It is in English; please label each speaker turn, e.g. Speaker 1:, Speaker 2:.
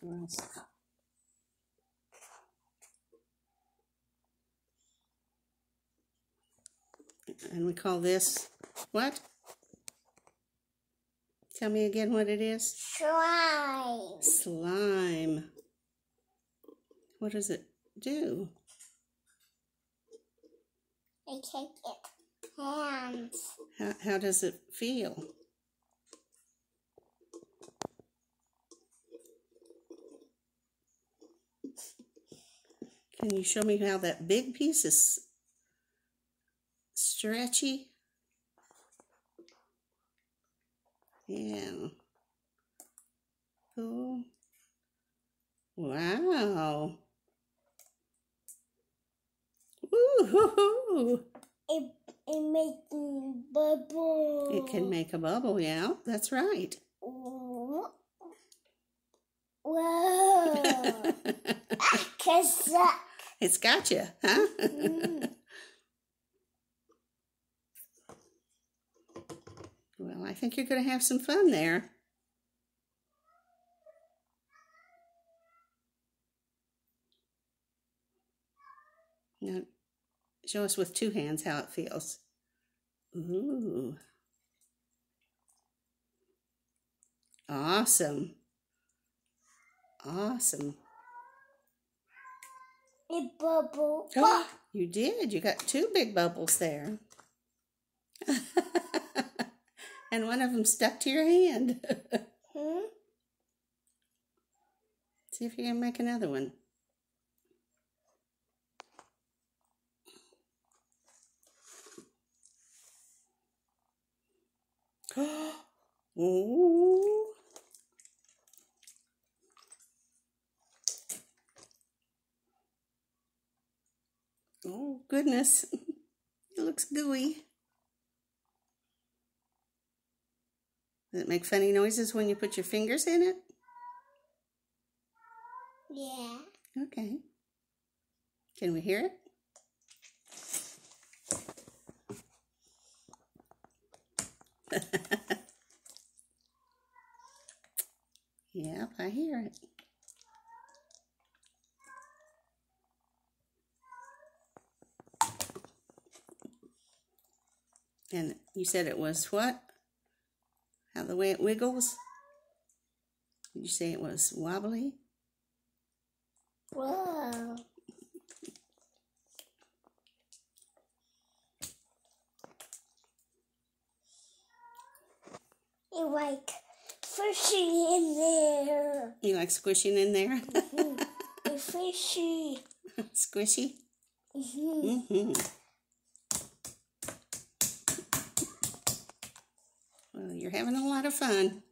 Speaker 1: Where else? And we call this what? Tell me again what it is.
Speaker 2: Slime.
Speaker 1: Slime. What does it do?
Speaker 2: I take it hands.
Speaker 1: How does it feel? Can you show me how that big piece is stretchy? Yeah. Cool. Wow. Woo-hoo-hoo.
Speaker 2: It making bubble.
Speaker 1: It can make a bubble, yeah. That's right.
Speaker 2: Whoa.
Speaker 1: It's got you, huh? Well, I think you're going to have some fun there. Now, show us with two hands how it feels. Ooh. Awesome. Awesome.
Speaker 2: It bubble.
Speaker 1: Oh, you did. You got two big bubbles there. And one of them stuck to your hand. See if you can make another one. Ooh. Oh, goodness. It looks gooey. Does it make funny noises when you put your fingers in it?
Speaker 2: Yeah.
Speaker 1: Okay. Can we hear it? Yep, I hear it. And you said it was what? How the way it wiggles? Did you say it was wobbly?
Speaker 2: Whoa. You like fishy in there.
Speaker 1: You like squishing in there?
Speaker 2: It's fishy.
Speaker 1: Squishy? Well, you're having a lot of fun.